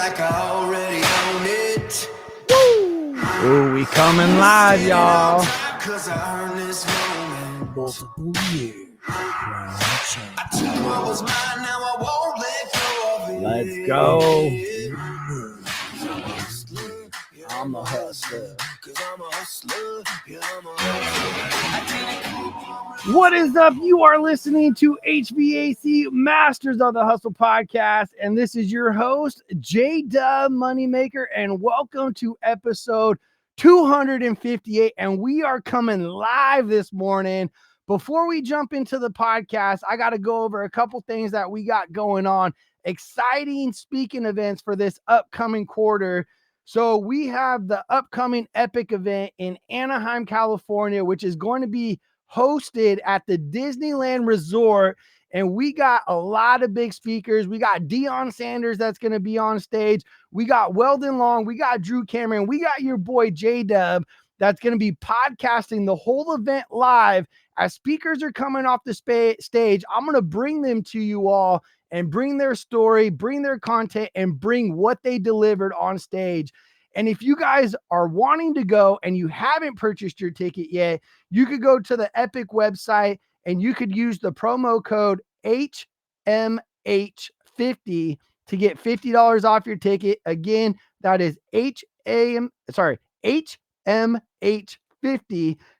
like I already own it. Ooh, we coming live, y'all. Cause I earned this moment. Multiple years. I took what was mine, now I won't let go of it. Let's go. I'm a hustler. Cause I'm a hustler. Yeah, I'm a hustler. What is up? You are listening to HVAC Masters of the Hustle podcast, and this is your host, J-Dub Moneymaker, and welcome to episode 258, and we are coming live this morning. Before we jump into the podcast, I got to go over a couple things that we got going on. Exciting speaking events for this upcoming quarter. So we have the upcoming Epic event in Anaheim, California, which is going to be hosted at the Disneyland Resort. And we got a lot of big speakers. We got Deion Sanders that's going to be on stage. We got Weldon Long. We got Drew Cameron. We got your boy J-Dub that's going to be podcasting the whole event live. As speakers are coming off the stage, I'm going to bring them to you all and bring their story, bring their content, and bring what they delivered on stage. And if you guys are wanting to go and you haven't purchased your ticket yet, you could go to the Epic website and you could use the promo code HMH50 to get $50 off your ticket. Again, that is HMH50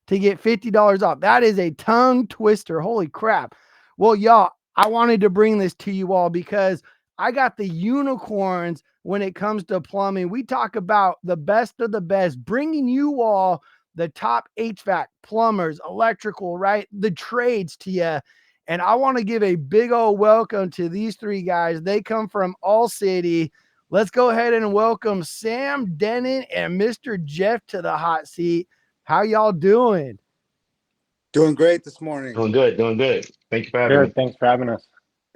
to get $50 off. That is a tongue twister. Holy crap. Well, y'all, I wanted to bring this to you all because I got the unicorns when it comes to plumbing. We talk about the best of the best, bringing you all the top HVAC, plumbers, electrical, right? The trades to you. And I want to give a big old welcome to these three guys. They come from All City. Let's go ahead and welcome Sam Denon and Mr. Jeff to the hot seat. How y'all doing? Doing great this morning. Doing good. Thank you for having me. Thanks for having us.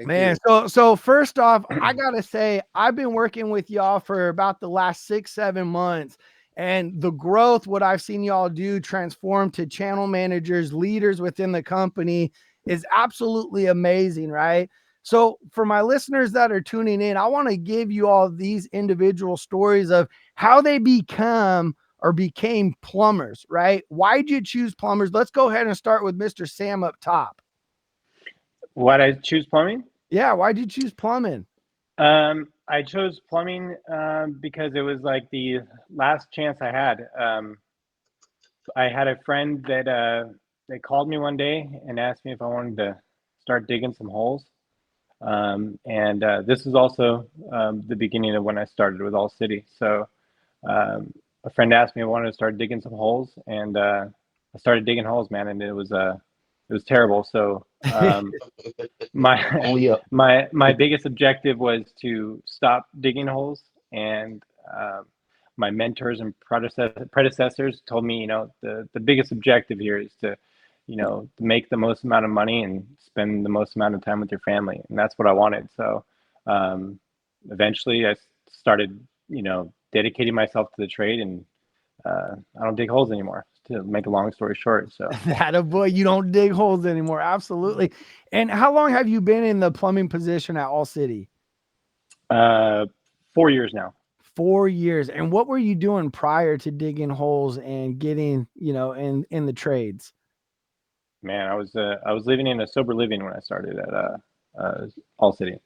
Man, so first off, I gotta say, I've been working with y'all for about the last 6-7 months, and the growth, what I've seen y'all do, transform to channel managers, leaders within the company, is absolutely amazing, right? So for my listeners that are tuning in, I want to give you all these individual stories of how they became plumbers, right? Why'd you choose plumbers? Let's go ahead and start with Mr. Sam up top. Why'd I choose plumbing? Yeah, why'd you choose plumbing? I chose plumbing because it was like the last chance I had. I had a friend that they called me one day and asked me if I wanted to start digging some holes. This is also the beginning of when I started with All City. So a friend asked me if I wanted to start digging some holes, and I started digging holes, man, and it was terrible. So my biggest objective was to stop digging holes, and my mentors and predecessors told me, the biggest objective here is to, make the most amount of money and spend the most amount of time with your family, and that's what I wanted. So eventually I started, dedicating myself to the trade, and I don't dig holes anymore, to make a long story short. So that a boy, you don't dig holes anymore. Absolutely. And how long have you been in the plumbing position at All City? 4 years now. 4 years. And what were you doing prior to digging holes and getting, in the trades? Man, I was living in a sober living when I started at All City.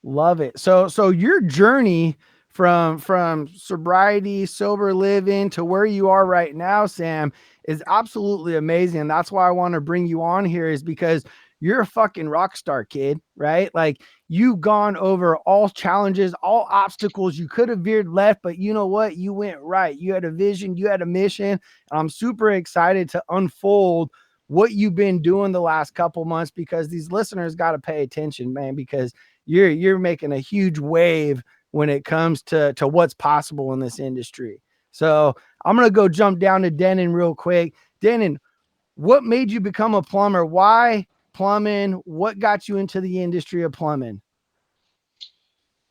Love it. So your journey from sobriety, sober living to where you are right now, Sam, is absolutely amazing. And that's why I want to bring you on here, is because you're a fucking rock star, kid, right? Like, you've gone over all challenges, all obstacles. You could have veered left, but you know what? You went right. You had a vision, you had a mission. And I'm super excited to unfold what you've been doing the last couple months, because these listeners got to pay attention, man, because you're making a huge wave when it comes to what's possible in this industry. So I'm going to go jump down to Denon real quick. Denon, what made you become a plumber? Why plumbing? What got you into the industry of plumbing?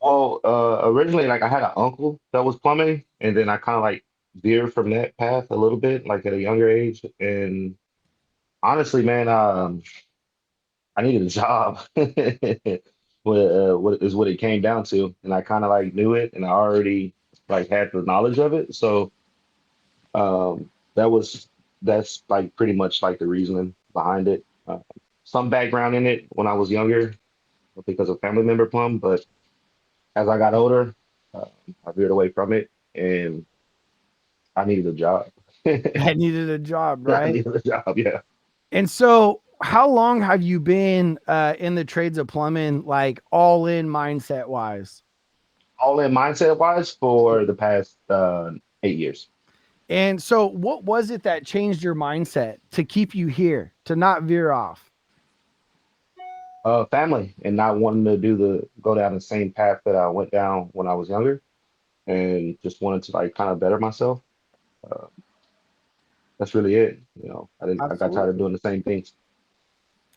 Well, originally, like, I had an uncle that was plumbing, and then I kind of like veered from that path a little bit, like at a younger age. And honestly, man, I needed a job. what it came down to, and I kind of like knew it, and I already like had the knowledge of it. So that was that's like pretty much like the reasoning behind it. Some background in it when I was younger because of family member plum, but as I got older, uh, I veered away from it, and I needed a job. I needed a job, I right? needed a job, yeah. And so, how long have you been in the trades of plumbing, like all in mindset wise? All in mindset wise for the past 8 years. And so, what was it that changed your mindset to keep you here, to not veer off? Family and not wanting to go down the same path that I went down when I was younger, and just wanted to like kind of better myself. Uh, that's really it. I got tired of Absolutely. doing the same things.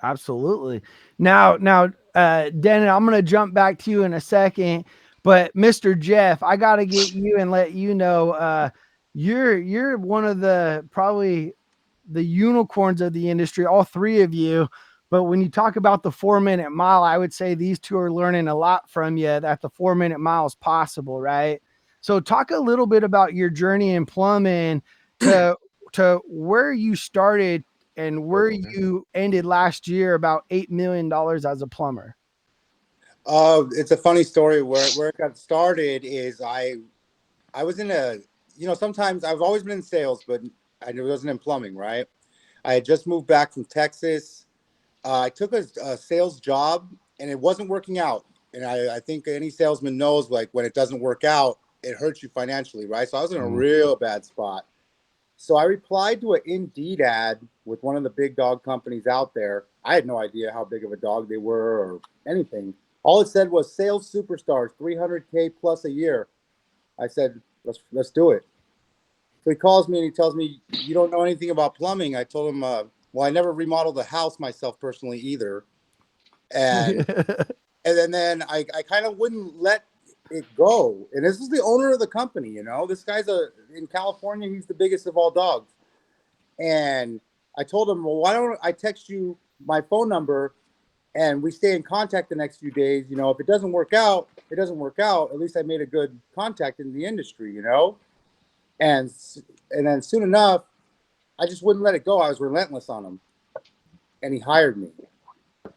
Absolutely. Now, Dennis, I'm going to jump back to you in a second, but Mr. Jeff, I got to get you and let you know, you're one of the probably the unicorns of the industry, all three of you. But when you talk about the 4 minute mile, I would say these two are learning a lot from you that the 4 minute mile is possible, right? So talk a little bit about your journey in plumbing to where you started and where you ended last year about $8 million as a plumber. It's a funny story where it got started is I was in a, sometimes I've always been in sales, but I wasn't in plumbing, right? I had just moved back from Texas. I took a sales job and it wasn't working out. And I think any salesman knows, like, when it doesn't work out, it hurts you financially, right? So I was in a real bad spot. So I replied to an Indeed ad with one of the big dog companies out there. I had no idea how big of a dog they were or anything. All it said was sales superstars, 300K plus a year. I said, let's do it. So he calls me and he tells me, you don't know anything about plumbing. I told him, well, I never remodeled a house myself personally either. And then I kind of wouldn't let it go. And this is the owner of the company, This guy's in California, he's the biggest of all dogs. And I told him, well, why don't I text you my phone number and we stay in contact the next few days? If it doesn't work out, it doesn't work out. At least I made a good contact in the industry, And then soon enough, I just wouldn't let it go. I was relentless on him, and he hired me.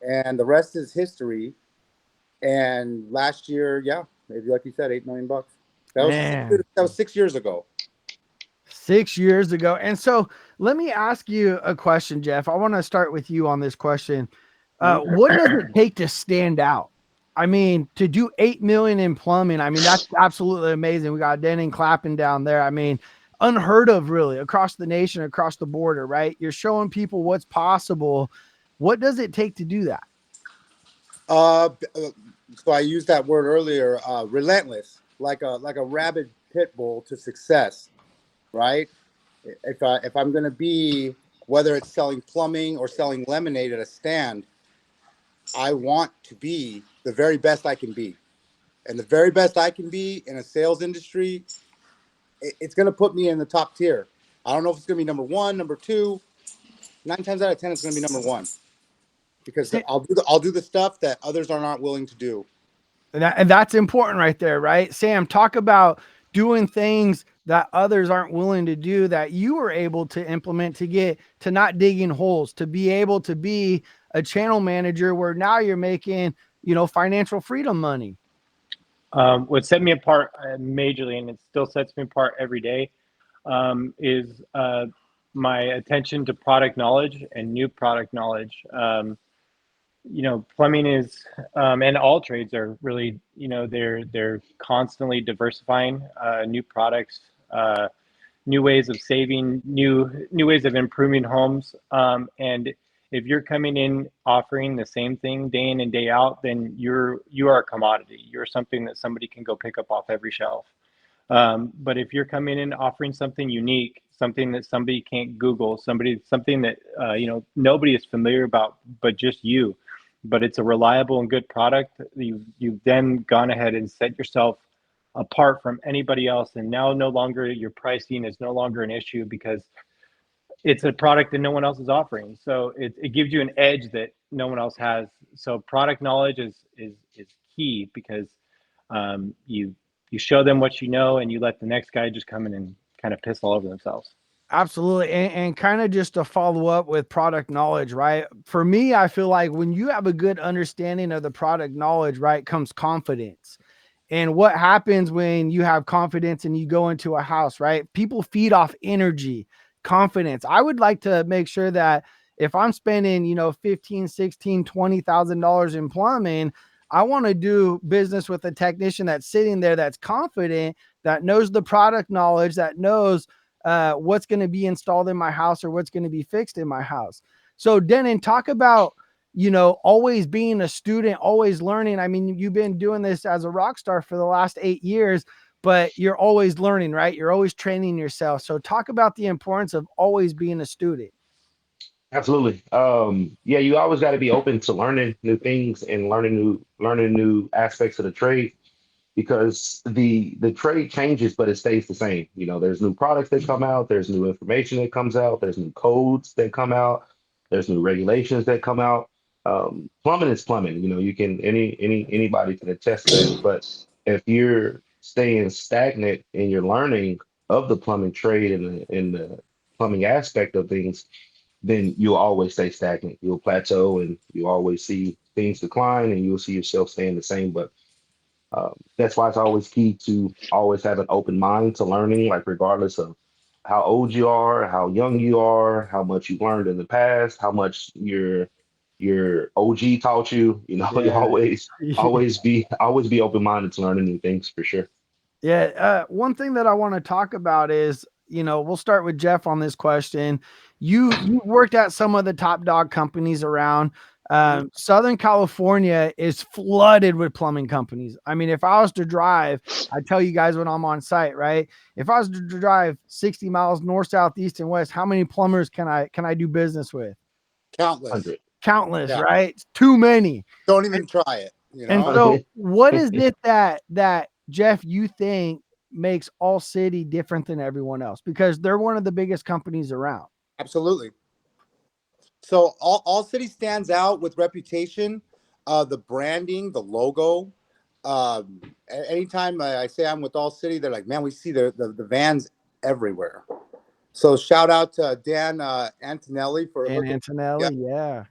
And the rest is history. And last year, yeah, maybe like you said, $8 million. Man, That was 6 years ago. 6 years ago. And so let me ask you a question, Jeff. I want to start with you on this question. What does it take to stand out? I mean, to do 8 million in plumbing, I mean, that's absolutely amazing. We got Denning clapping down there. I mean, unheard of really across the nation, across the border, right? You're showing people what's possible. What does it take to do that? So I used that word earlier, relentless, like a rabid pit bull to success, right? If I'm going to be, whether it's selling plumbing or selling lemonade at a stand, I want to be the very best I can be. And the very best I can be in a sales industry, it's going to put me in the top tier. I don't know if it's going to be number one, number two. 9 times out of 10, it's going to be number one because I'll do the stuff that others are not willing to do. And that's important right there, right? Sam, talk about doing things that others aren't willing to do that you were able to implement to get to not digging holes, to be able to be a channel manager where now you're making, financial freedom money. What set me apart majorly, and it still sets me apart every day, is my attention to product knowledge and new product knowledge. Plumbing is, and all trades are really, they're constantly diversifying new products, new ways of saving, new ways of improving homes. And if you're coming in offering the same thing day in and day out, then you are a commodity. You're something that somebody can go pick up off every shelf. But if you're coming in offering something unique, something that somebody can't Google, something that nobody is familiar about, but just you, but it's a reliable and good product, you've then gone ahead and set yourself apart from anybody else. And now no longer your pricing is no longer an issue because it's a product that no one else is offering. So it gives you an edge that no one else has. So product knowledge is key, because you show them what you know, and you let the next guy just come in and kind of piss all over themselves. Absolutely. And kind of just to follow up with product knowledge, right? For me, I feel like when you have a good understanding of the product knowledge, right, comes confidence. And what happens when you have confidence and you go into a house, right? People feed off energy, confidence. I would like to make sure that if I'm spending, you know, 15, 16, $20,000 in plumbing, I want to do business with a technician that's sitting there, that's confident, that knows the product knowledge, that knows what's going to be installed in my house or what's going to be fixed in my house. So Denon, talk about, you know, always being a student, always learning. I mean, you've been doing this as a rock star for the last 8 years, but you're always learning, right? You're always training yourself. So talk about the importance of always being a student. Absolutely. Yeah, you always got to be open to learning new things and learning new aspects of the trade, because the trade changes, but it stays the same. You know, there's new products that come out, there's new information that comes out, there's new codes that come out, there's new regulations that come out. Plumbing is plumbing. You know, you can anybody can attest to that. But if you're staying stagnant in your learning of the plumbing trade and the plumbing aspect of things, then you'll always stay stagnant. You'll plateau and you always see things decline and you'll see yourself staying the same. But that's why it's always key to always have an open mind to learning, like regardless of how old you are, how young you are, how much you learned in the past, how much your OG taught you. You know, you Yeah. always be open minded to learning new things for sure. Yeah. One thing that I want to talk about is, you know, we'll start with Jeff on this question. You worked at some of the top dog companies around. Southern California is flooded with plumbing companies. I mean, if I was to drive, I tell you guys when I'm on site, right? If I was to drive 60 miles north, south, east, and west, how many plumbers can I do business with? Countless. 100. Countless, Yeah. right? It's too many. Don't even try it. You And know. so what is it that Jeff, you think makes All City different than everyone else? Because they're one of the biggest companies around. Absolutely. So all city stands out with reputation, the branding, the logo. Anytime I say I'm with All City, they're like, man, we see the vans everywhere. So shout out to Dan Antonelli for And hooking me up Antonelli, yeah.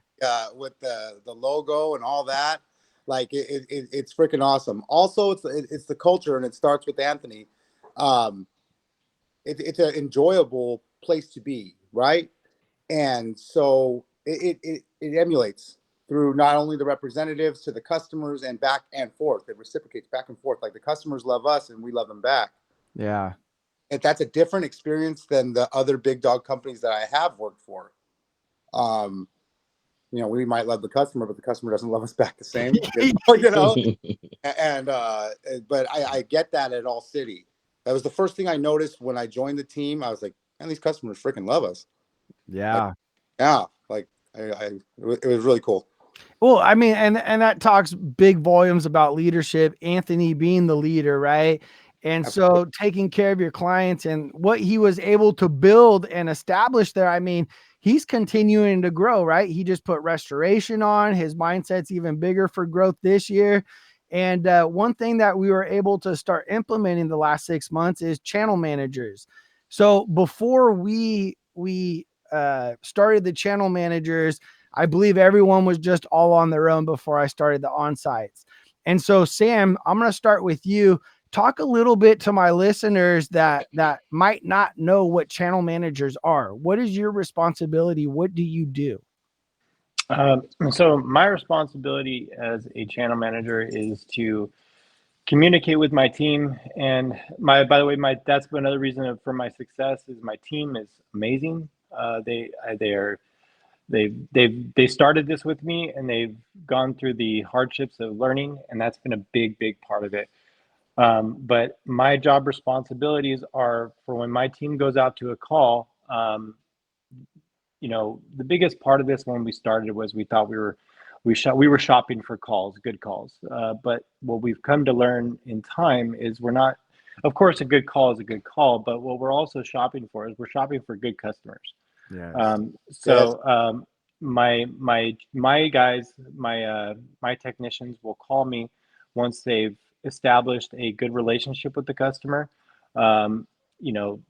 with the logo and all that. Like it's freaking awesome. Also, it's the culture, and it starts with Anthony. Um, it's an enjoyable place to be, right? And so it emulates through not only the representatives to the customers and back and forth. It reciprocates back and forth. Like the customers love us and we love them back. Yeah. And that's a different experience than the other big dog companies that I have worked for. Um, you know, we might love the customer, but the customer doesn't love us back the same. You know? And but I get that at All City. That was the first thing I noticed when I joined the team. I was like, man, these customers freaking love us. Like, Yeah. yeah, like it was really cool. Well, I mean, and that talks big volumes about leadership, Anthony being the leader, right? And Absolutely. so taking care of your clients and what he was able to build and establish there. I mean, he's continuing to grow, right? He just put restoration on. His mindset's even bigger for growth this year. And one thing that we were able to start implementing the last 6 months is channel managers. So before we started the channel managers, I believe everyone was just all on their own before I started the on-sites. And so, Sam, I'm going to start with you. Talk a little bit to my listeners that might not know what channel managers are. What is your responsibility? What do you do? So my responsibility as a channel manager is to communicate with my team. And by the way, that's another reason for my success is my team is amazing. They started this with me, and they've gone through the hardships of learning, and that's been a big part of it. But my job responsibilities are for when my team goes out to a call. The biggest part of this when we started was we thought we were shopping for calls, good calls. But what we've come to learn in time is we're not. Of course, a good call is a good call, but what we're also shopping for is we're shopping for good customers. Yes. Yes. my guys, my technicians will call me once they've established a good relationship with the customer. Um, you know,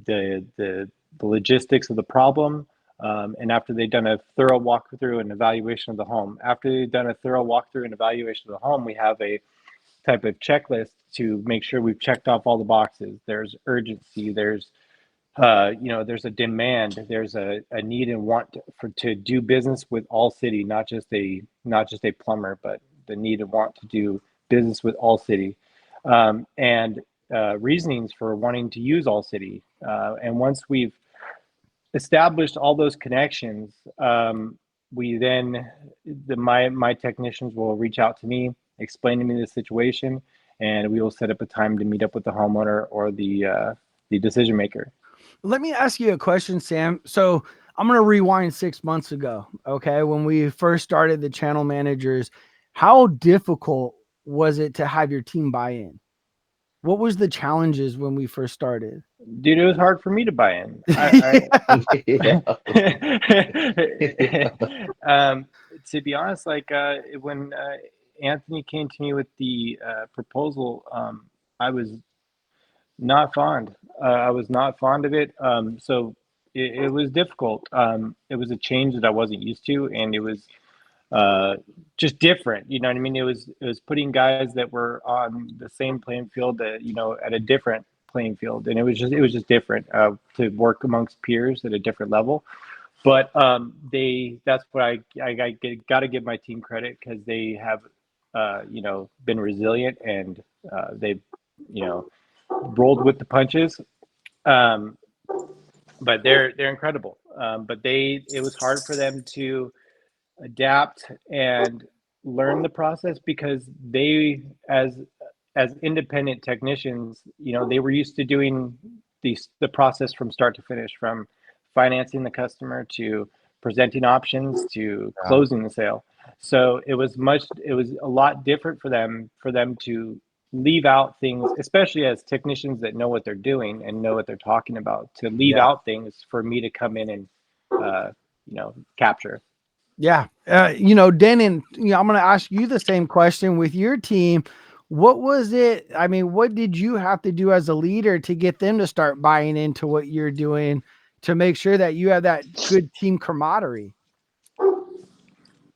the logistics of the problem, and after they've done a thorough walkthrough and evaluation of the home. After they've done a thorough walkthrough and evaluation of the home, we have a type of checklist to make sure we've checked off all the boxes. There's urgency. There's a demand, there's a need and want to do business with All City, not just a plumber, but the need and want to do business with All City, and reasonings for wanting to use All City. And once we've established all those connections, we then my technicians will reach out to me, explain to me the situation, and we will set up a time to meet up with the homeowner or the decision maker. Let me ask you a question, Sam. So I'm going to rewind 6 months ago. Okay. When we first started the channel managers, how difficult was it to have your team buy in? What was the challenges when we first started? Dude, it was hard for me to buy in. Yeah. To be honest, when Anthony came to me with the proposal, I was not fond. I was not fond of it. So it was difficult. It was a change that I wasn't used to, and it was just different. You know what I mean? It was putting guys that were on the same playing field that, at a different playing field, and it was just different to work amongst peers at a different level. But that's what I got to give my team credit, because they have been resilient, and they've rolled with the punches. Um, but they're incredible. But it was hard for them to adapt and learn the process, because they, as independent technicians, they were used to doing the process from start to finish, from financing the customer to presenting options to closing the sale. So it was a lot different for them to leave out things, especially as technicians that know what they're doing and know what they're talking about, to leave out things for me to come in and capture. Yeah. Denon, I'm going to ask you the same question with your team. What was it? I mean, what did you have to do as a leader to get them to start buying into what you're doing, to make sure that you have that good team camaraderie?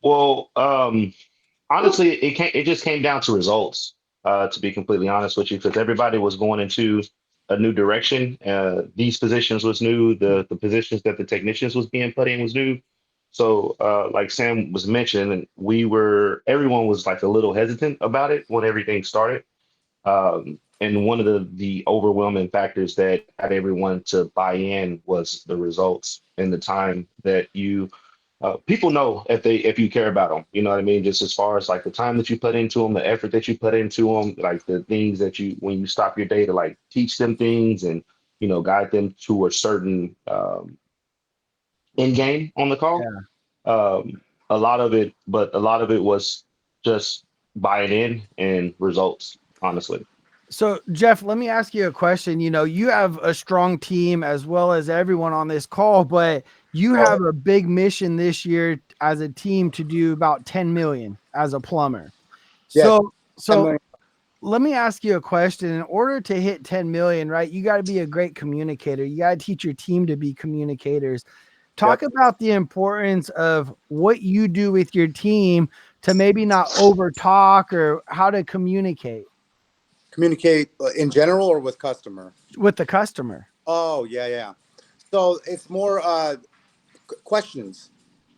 Well, honestly, it just came down to results, to be completely honest with you, because everybody was going into a new direction. These positions was new. The positions that the technicians was being put in was new. So, like Sam was mentioning, everyone was like a little hesitant about it when everything started. And one of the overwhelming factors that got everyone to buy in was the results and the time that people know if you care about them, you know what I mean? Just as far as like the time that you put into them, the effort that you put into them, like the things that when you stop your day to like teach them things and, guide them to a certain end game on the call. A lot of it was just buying in and results, honestly. So, Jeff, let me ask you a question. You have a strong team as well as everyone on this call, but you have a big mission this year as a team to do about 10 million as a plumber. Yes, So let me ask you a question. In order to hit 10 million, right, you got to be a great communicator. You got to teach your team to be communicators. Talk about the importance of what you do with your team to maybe not over talk, or how to communicate. Communicate in general or with customer? With the customer. Oh, yeah. So it's more questions.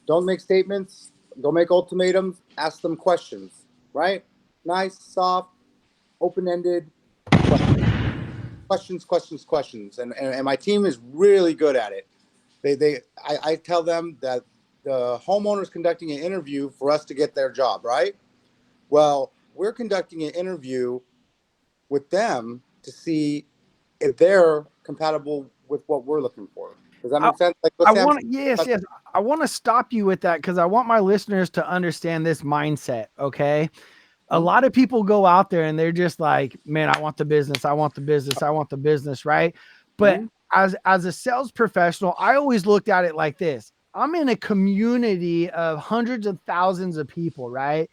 Don't make statements. Don't make ultimatums. Ask them questions, right? Nice, soft, open-ended questions. And my team is really good at it. I tell them that the homeowner is conducting an interview for us to get their job, right? Well, we're conducting an interview with them to see if they're compatible with what we're looking for. Does that make sense? Like Yes. I want to stop you with that, because I want my listeners to understand this mindset. Okay. A lot of people go out there and they're just like, man, I want the business. Right. But as a sales professional, I always looked at it like this. I'm in a community of hundreds of thousands of people, right?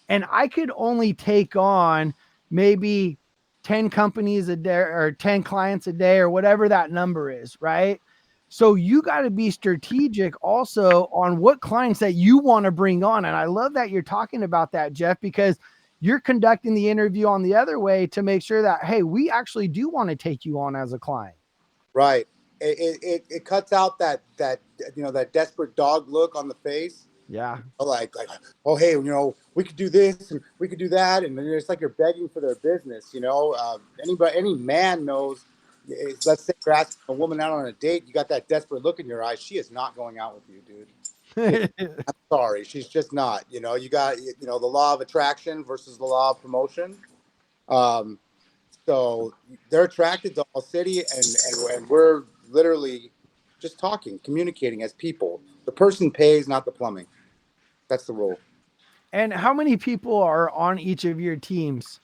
And I could only take on maybe 10 companies a day or 10 clients a day or whatever that number is, right? So you got to be strategic also on what clients that you want to bring on. And I love that you're talking about that, Jeff, because you're conducting the interview on the other way to make sure that, hey, we actually do want to take you on as a client. Right. It cuts out that that desperate dog look on the face. Yeah. Like, oh, hey, we could do this and we could do that, and it's like you're begging for their business. Any man knows. Let's say you're asking a woman out on a date, you got that desperate look in your eyes. She is not going out with you, dude. I'm sorry, she's just not. You got the law of attraction versus the law of promotion. So they're attracted to All City, and we're literally just talking, communicating as people. The person pays, not the plumbing. That's the rule. And how many people are on each of your teams?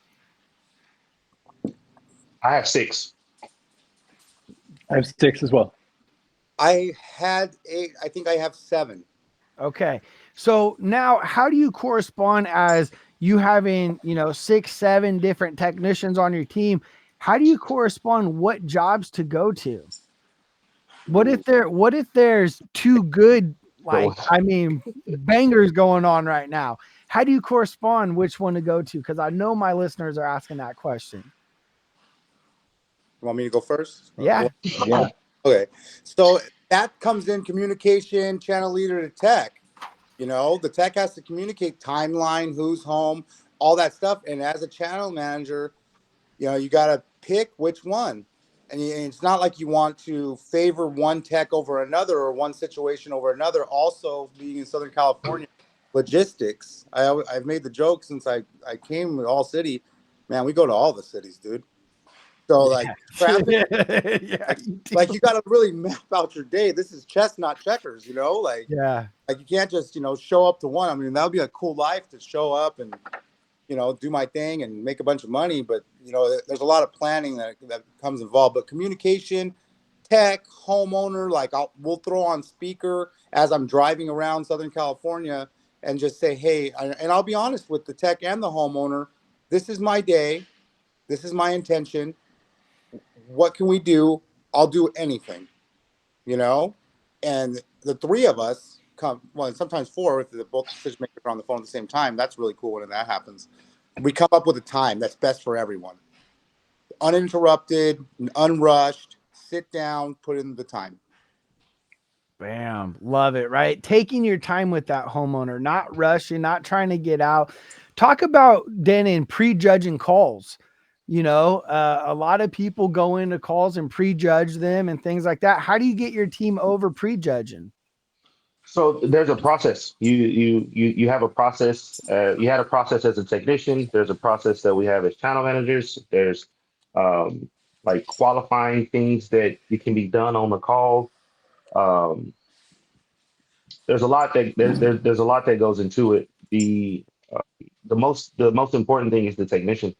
I have 6. I have 6 as well. I had 8. I think I have 7. Okay. So now how do you correspond as you having, 6, 7 different technicians on your team? How do you correspond what jobs to go to? What if there's 2 good, bangers going on right now? How do you correspond which one to go to? Because I know my listeners are asking that question. You want me to go first? Yeah. Yeah. Okay. So that comes in communication, channel leader to tech. The tech has to communicate timeline, who's home, all that stuff. And as a channel manager, you got to pick which one. And it's not like you want to favor one tech over another or one situation over another. Also, being in Southern California, logistics. I've made the joke since I came with All City. Man, we go to all the cities, dude. So traffic, Yeah, you got to really map out your day. This is chess, not checkers. yeah. Like you can't just show up to one. I mean, that would be a cool life to show up and do my thing and make a bunch of money. But there's a lot of planning that comes involved. But communication, tech, homeowner, we'll throw on speaker as I'm driving around Southern California and just say, hey, and I'll be honest with the tech and the homeowner. This is my day. This is my intention. What can we do? I'll do anything, and the 3 of us come, well, sometimes 4 if both decision makers are on the phone at the same time. That's really cool when that happens. We come up with a time that's best for everyone. Uninterrupted, unrushed, sit down, put in the time. Bam. Love it, right? Taking your time with that homeowner, not rushing, not trying to get out. Talk about then in prejudging calls. A lot of people go into calls and prejudge them and things like that. How do you get your team over prejudging? So there's a process. You have a process. You had a process as a technician. There's a process that we have as channel managers. There's qualifying things that can be done on the call. There's a lot that there's a lot that goes into it. The most important thing is the technician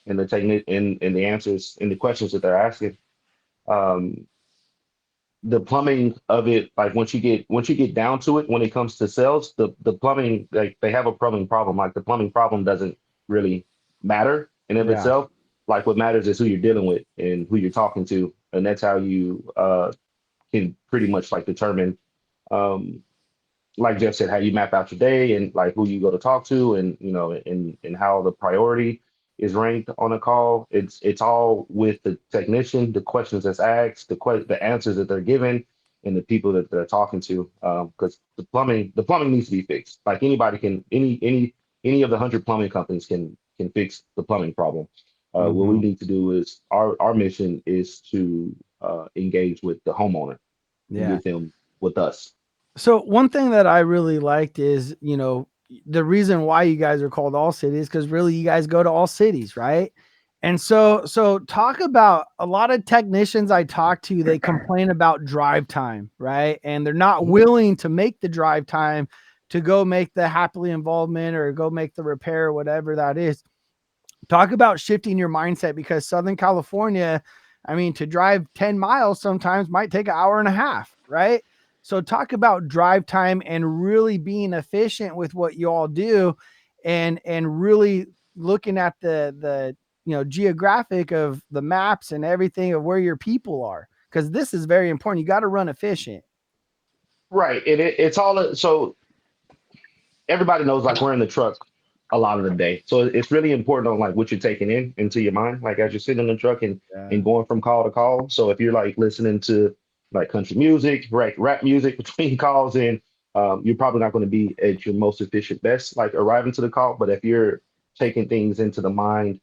and the technique and the answers and the questions that they're asking. The plumbing of it, once you get down to it, when it comes to sales, the plumbing, they have a plumbing problem. The plumbing problem doesn't really matter in of itself. What matters is who you're dealing with and who you're talking to, and that's how you can pretty much determine, like Jeff said, how you map out your day and who you go to talk to, and and how the priority is ranked on a call. It's all with the technician, the questions that's asked, the answers that they're given, and the people that they're talking to. Because the plumbing needs to be fixed. Anybody can, any of the 100 plumbing companies can fix the plumbing problem. What we need to do is our mission is to engage with the homeowner and get them with us. So one thing that I really liked is, the reason why you guys are called All Cities, because really you guys go to all cities, right? And so talk about a lot of technicians I talk to, they complain about drive time, right? And they're not willing to make the drive time to go make the happily involvement or go make the repair or whatever that is. Talk about shifting your mindset, because Southern California, to drive 10 miles sometimes might take an hour and a half, right? So talk about drive time and really being efficient with what you all do, and really looking at the geographic of the maps and everything of where your people are, because this is very important. You got to run efficient. Right. And it's all so everybody knows like we're in the truck a lot of the day. So it's really important on like what you're taking in into your mind, like as you're sitting in the truck Yeah. and going from call to call. So if you're like listening to like country music, rap music between calls, and you're probably not going to be at your most efficient best, like arriving to the call. But if you're taking things into the mind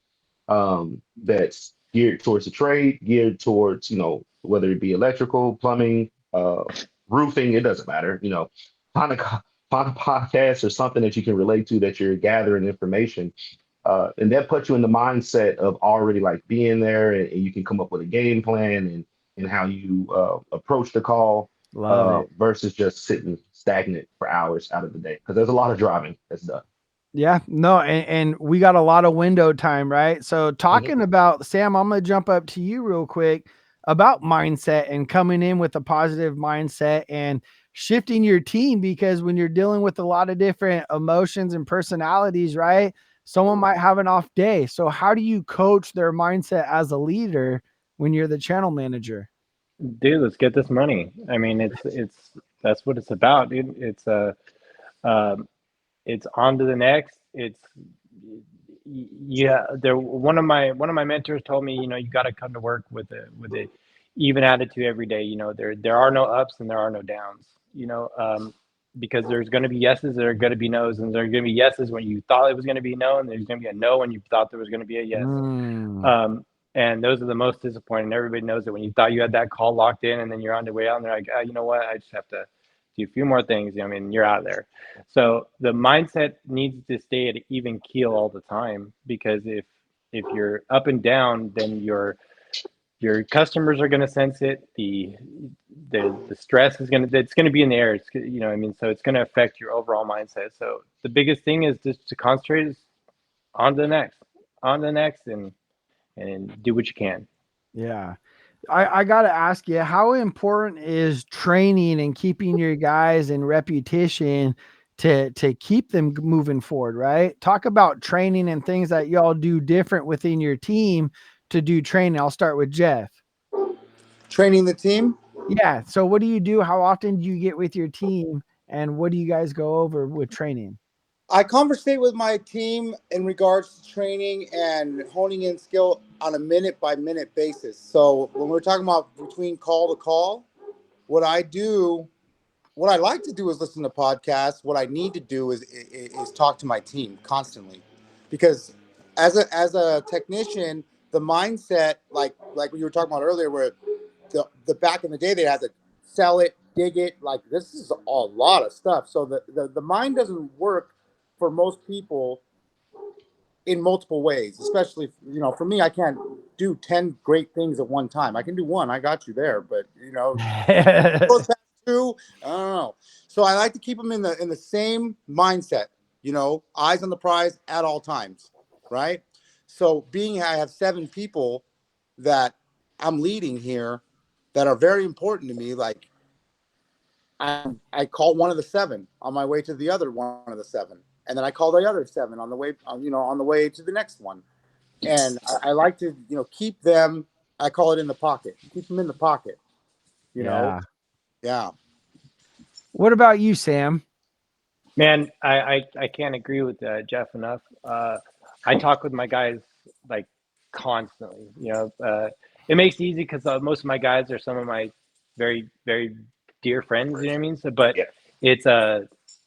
that's geared towards the trade, geared towards, whether it be electrical, plumbing, roofing, it doesn't matter, find a find a podcast or something that you can relate to that you're gathering information. And that puts you in the mindset of already like being there, and you can come up with a game plan and how you approach the call Love it. versus just sitting stagnant for hours out of the day. Because there's a lot of driving that's done. Yeah, no, and we got a lot of window time, right? So Mhm. talking about Sam, I'm gonna jump up to you real quick about mindset and coming in with a positive mindset and shifting your team, because when you're dealing with a lot of different emotions and personalities, right? Someone might have an off day. So how do you coach their mindset as a leader when you're the channel manager? Dude, let's get this money. I mean, it's that's what it's about, dude. Um, it's on to the next. Yeah. There, one of my mentors told me, you got to come to work with a even attitude every day. There are no ups and there are no downs. Because there's going to be yeses, there are going to be nos, and there are going to be yeses when you thought it was going to be no, and there's going to be a no when you thought there was going to be a yes. Mm, Um, and those are the most disappointing. Everybody knows that when you thought you had that call locked in, and then you're on the way out, and they're like, you know what? I just have to do a few more things. I mean, you're out of there. So the mindset needs to stay at an even keel all the time, because if you're up and down, then your customers are going to sense it. The stress is it's going to be in the air. I mean, so it's going to affect your overall mindset. So the biggest thing is just to concentrate on the next, on the next, and do what you can. yeah. I got to ask you, how important is training and keeping your guys in repetition to keep them moving forward, right? Talk about training and things that y'all do different within your team to do training. I'll start with Jeff. Training the team. Yeah. So what do you do? How often do you get with your team, and what do you guys go over with training? I conversate with my team in regards to training and honing in skill on a minute by minute basis. So when we're talking about between call to call, what I do, what I like to do is listen to podcasts. What I need to do is talk to my team constantly, because as a technician, the mindset, like we were talking about earlier, where the back in the day they had to sell it, dig it. Like this is a lot of stuff. So the mind doesn't work for most people in multiple ways, especially for me. I can't do 10 great things at one time. I can do one. I got you there, but goes past two. I don't know. So I like to keep them in the same mindset. Eyes on the prize at all times, right? So I have 7 people that I'm leading here that are very important to me. Like I call one of the 7 on my way to the other one of the 7, and then I call the other 7 on the way, on the way to the next one. And I like to, keep them. I call it in the pocket. Keep them in the pocket. You know, Yeah. yeah. What about you, Sam? Man, I can't agree with Jeff enough. I talk with my guys like constantly. It makes it easy because most of my guys are some of my very very dear friends. You know what I mean? So, but Yeah. it's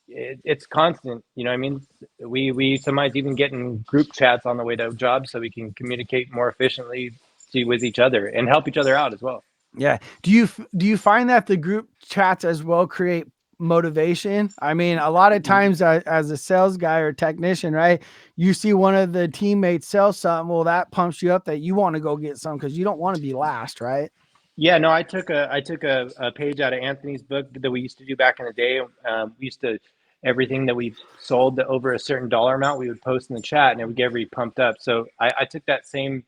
it's constant. You know what I mean? We sometimes even get in group chats on the way to jobs so we can communicate more efficiently with each other and help each other out as well. Yeah. Do you find that the group chats as well create motivation? I mean, a lot of times as a sales guy or technician, right? You see one of the teammates sell something, well, that pumps you up that you want to go get some because you don't want to be last, right? Yeah, no, I took a page out of Anthony's book that we used to do back in the day. We used to everything that we sold that over a certain dollar amount, we would post in the chat, and it would get everybody pumped up. So I took that same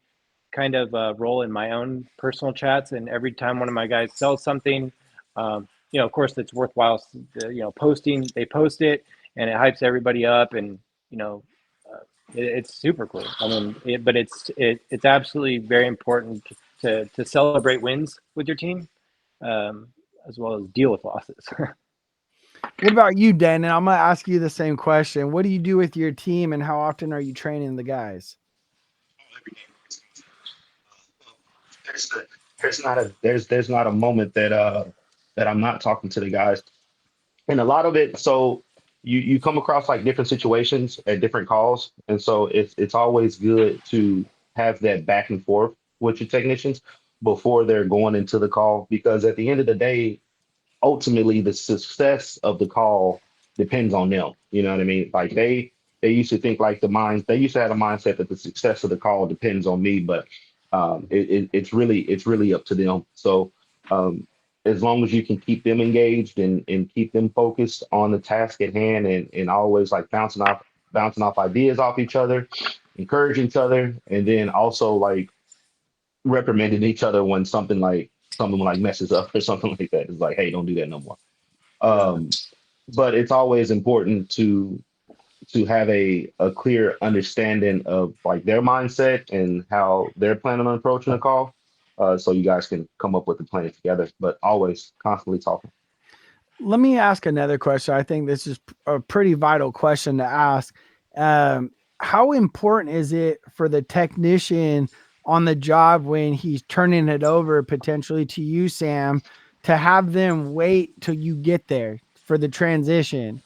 kind of role in my own personal chats, and every time one of my guys sells something, of course, it's worthwhile. Posting. They post it, and it hypes everybody up, and it's super cool. I mean, but it's absolutely very important to celebrate wins with your team, um, as well as deal with losses. What about you, Dan? And I'm going to ask you the same question. What do you do with your team, and how often are you training the guys? There's there's not a moment that I'm not talking to the guys. And a lot of it, so you come across like different situations at different calls. And so it's always good to have that back and forth with your technicians before they're going into the call, because at the end of the day, ultimately the success of the call depends on them. You know what I mean? Like they used to think like they used to have a mindset that the success of the call depends on me, but it's really up to them. So um, as long as you can keep them engaged and keep them focused on the task at hand, and always like bouncing off ideas off each other, encourage each other, and then also like reprimanding each other when something like messes up or something like that. It's like, hey, don't do that no more. Yeah. Um, but it's always important to have a clear understanding of like their mindset and how they're planning on approaching the call. So you guys can come up with the plan together, but always constantly talking. Let me ask another question. I think this is a pretty vital question to ask. How important is it for the technician on the job when he's turning it over potentially to you, Sam, to have them wait till you get there for the transition?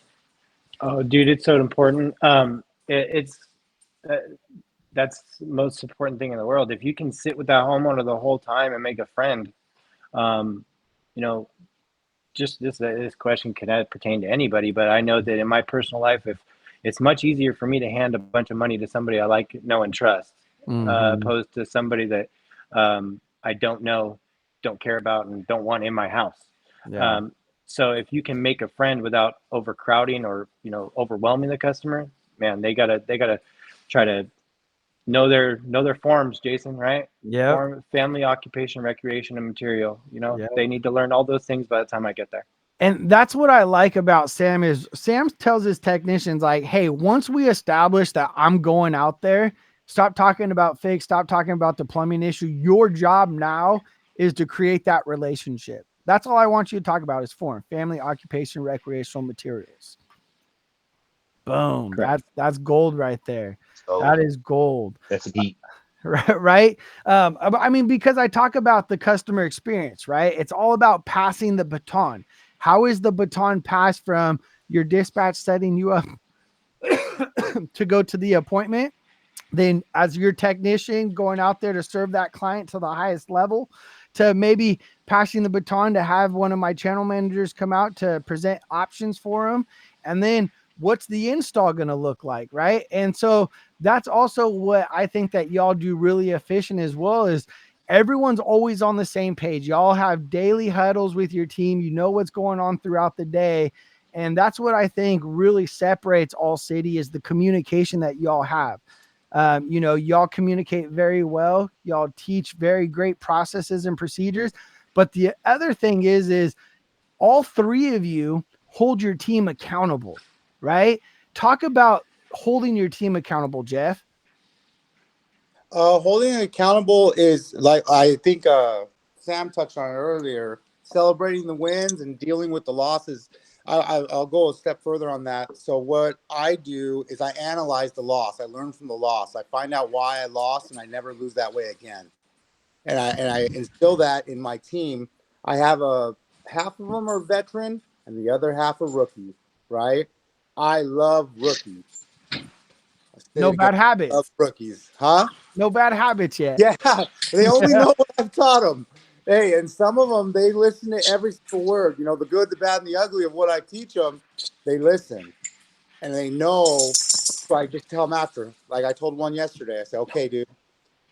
Oh, dude, it's so important. It's uh, that's the most important thing in the world. If you can sit with that homeowner the whole time and make a friend, um, you know, just this question can pertain to anybody, but I know that in my personal life, if it's much easier for me to hand a bunch of money to somebody I like, know, and trust, Mm-hmm. opposed to somebody that I don't know, don't care about, and don't want in my house. Yeah. Um, so if you can make a friend without overcrowding or overwhelming the customer, man, they gotta try to know their forms, Jason, right? Yep. Form, family, occupation, recreation, and material. Yep. They need to learn all those things by the time I get there. And that's what I like about Sam is Sam tells his technicians like, hey, once we establish that I'm going out there, stop talking about fix, stop talking about the plumbing issue. Your job now is to create that relationship. That's all I want you to talk about is form, family, occupation, recreational materials. Boom. Correct. That's gold right there. So That is gold. that's the key. Right. I mean, because I talk about the customer experience, right? It's all about passing the baton. How is the baton passed from your dispatch setting you up to go to the appointment? Then, as your technician going out there to serve that client to the highest level, to maybe passing the baton to have one of my channel managers come out to present options for them. And then, what's the install going to look like? Right. And so, that's also what I think that y'all do really efficient as well is everyone's always on the same page. Y'all have daily huddles with your team. You know what's going on throughout the day. And that's what I think really separates All City is the communication that y'all have. Y'all communicate very well. Y'all teach very great processes and procedures. But the other thing is all three of you hold your team accountable, right? Talk about holding your team accountable, Jeff. Holding it accountable is like I think Sam touched on it earlier. Celebrating the wins and dealing with the losses. I'll go a step further on that. So what I do is I analyze the loss. I learn from the loss. I find out why I lost, and I never lose that way again. And I instill that in my team. I have a half of them are veteran, and the other half are rookies. Right? I love rookies. I say No it again. bad I love habits. rookies, huh? No bad habits yet. Yeah, they only know what I've taught them. Hey, and some of them, they listen to every single word. You know, the good, the bad, and the ugly of what I teach them. They listen, and they know. So I just tell them after. Like I told one yesterday. I said, "Okay, dude,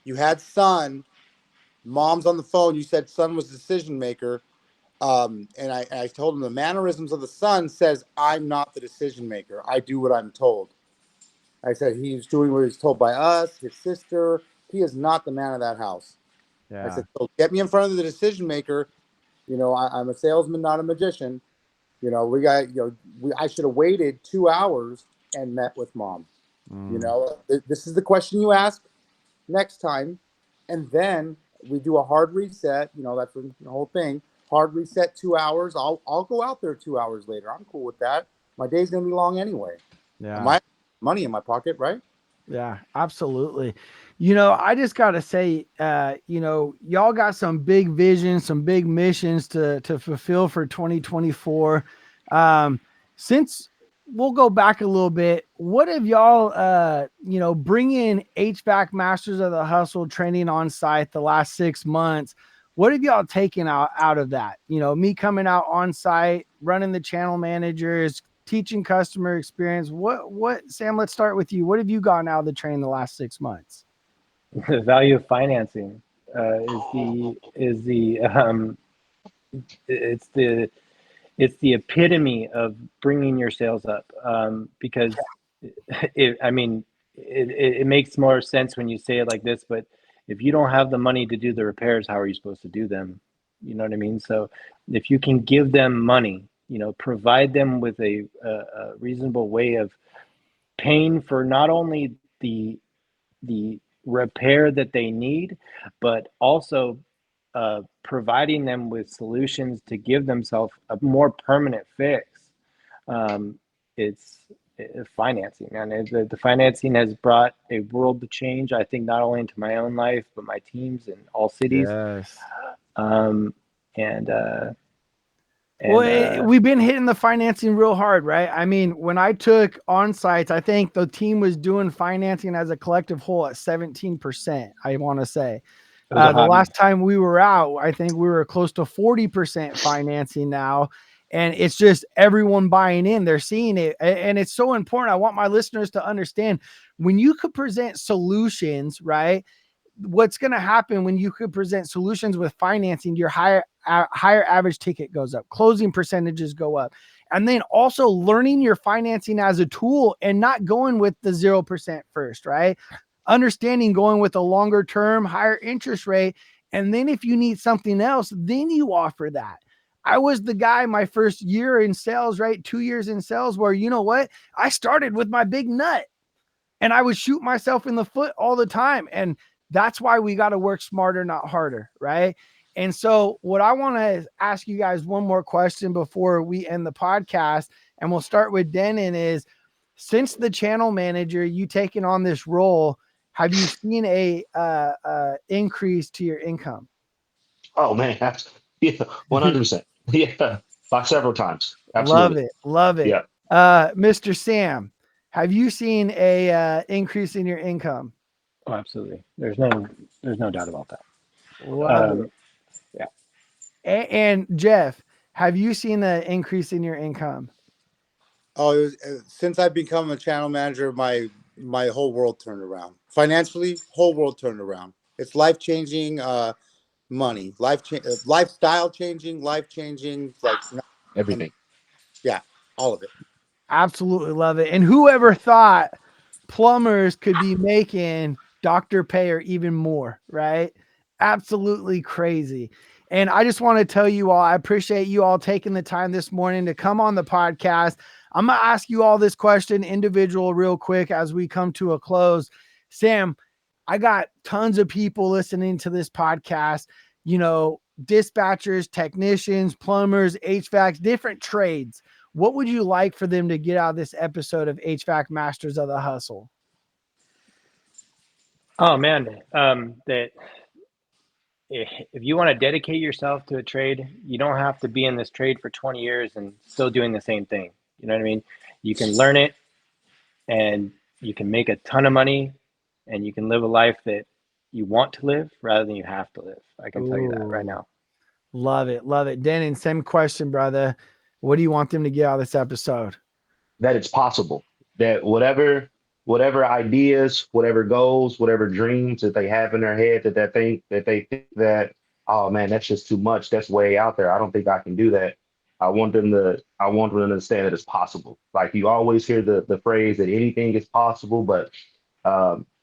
you had son. Mom's on the phone. You said son was the decision maker. And I told him the mannerisms of the son says I'm not the decision maker. I do what I'm told. I said he's doing what he's told by us, his sister. He is not the man of that house. I Yeah. said, so get me in front of the decision maker. I'm a salesman, not a magician. We got, I should have waited 2 hours and met with mom. This is the question you ask next time. And then we do a hard reset. That's the whole thing. Hard reset 2 hours. I'll go out there 2 hours later. I'm cool with that. My day's going to be long anyway. Yeah. My money in my pocket, right? Yeah, absolutely. I just got to say, y'all got some big visions, some big missions to fulfill for 2024. Since we'll go back a little bit, what have y'all, bring in HVAC Masters of the Hustle training on site the last 6 months? What have y'all taken out of that? Me coming out on site, running the channel managers, teaching customer experience. What Sam, let's start with you. What have you gotten out of the train the last 6 months? The value of financing is the it's the epitome of bringing your sales up, because it makes more sense when you say it like this, but if you don't have the money to do the repairs, how are you supposed to do them? You know what I mean? So if you can give them money, provide them with a reasonable way of paying for not only the repair that they need, but also providing them with solutions to give themselves a more permanent fix. It's financing, and the financing has brought a world of change, I think, not only into my own life, but my teams in all cities. Yes. And We've been hitting the financing real hard, right? I mean, when I took on sites, I think the team was doing financing as a collective whole at 17%. I want to say the last time we were out, I think we were close to 40% financing now. And it's just everyone buying in, they're seeing it. And it's so important. I want my listeners to understand when you could present solutions, right? What's going to happen when you could present solutions with financing, your higher average ticket goes up, closing percentages go up. And then also learning your financing as a tool and not going with the 0% first, right? Understanding going with a longer term, higher interest rate. And then if you need something else, then you offer that. I was the guy my first year in sales, right? 2 years in sales where, you know what? I started with my big nut and I would shoot myself in the foot all the time. And that's why we got to work smarter, not harder. Right. And so what I want to ask you guys one more question before we end the podcast, and we'll start with Denon, is since the channel manager, you taking on this role, have you seen a increase to your income? Oh man, yeah, 100%. Yeah, by several times. Absolutely. Love it. Yeah. Mr. Sam, have you seen a increase in your income? Oh, absolutely. There's no doubt about that. Love it. Yeah. And Jeff, have you seen an increase in your income? Oh, since I've become a channel manager, my whole world turned around. Financially, whole world turned around. It's life changing. Money, lifestyle changing, life changing, like Everything. yeah, all of it. Absolutely love it. And whoever thought plumbers could be making doctor pay or even more, right? Absolutely crazy. And I just want to tell you all, I appreciate you all taking the time this morning to come on the podcast. I'm going to ask you all this question individual real quick as we come to a close. Sam, I got tons of people listening to this podcast, dispatchers, technicians, plumbers, HVACs, different trades. What would you like for them to get out of this episode of HVAC Masters of the Hustle? Oh man, that if you want to dedicate yourself to a trade, you don't have to be in this trade for 20 years and still doing the same thing. You know what I mean? You can learn it and you can make a ton of money and you can live a life that you want to live rather than you have to live. I can tell you that right now. Love it. Love it. Denon, same question, brother. What do you want them to get out of this episode? That it's possible that whatever ideas, whatever goals, whatever dreams that they have in their head that they think that, oh man, that's just too much. That's way out there. I don't think I can do that. I want them to understand that it's possible. Like you always hear the phrase that anything is possible, but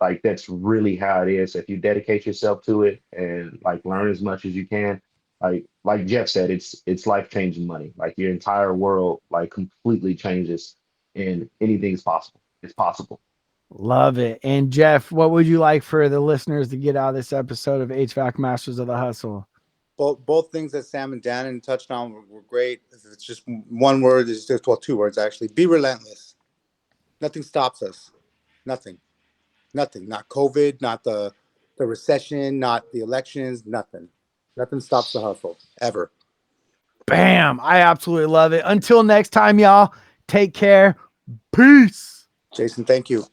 like that's really how it is. If you dedicate yourself to it and like learn as much as you can, like Jeff said, it's life-changing money. Like your entire world like completely changes and anything is possible. It's possible. Love it. And Jeff, what would you like for the listeners to get out of this episode of HVAC Masters of the Hustle? Both things that Sam and Dan touched on were great. It's just one word. It's just, well, two words actually. Be relentless. Nothing stops us. Nothing. Nothing. Not COVID. Not the recession. Not the elections. Nothing. Nothing stops the hustle ever. Bam. I absolutely love it. Until next time, y'all, take care. Peace. Jason, thank you.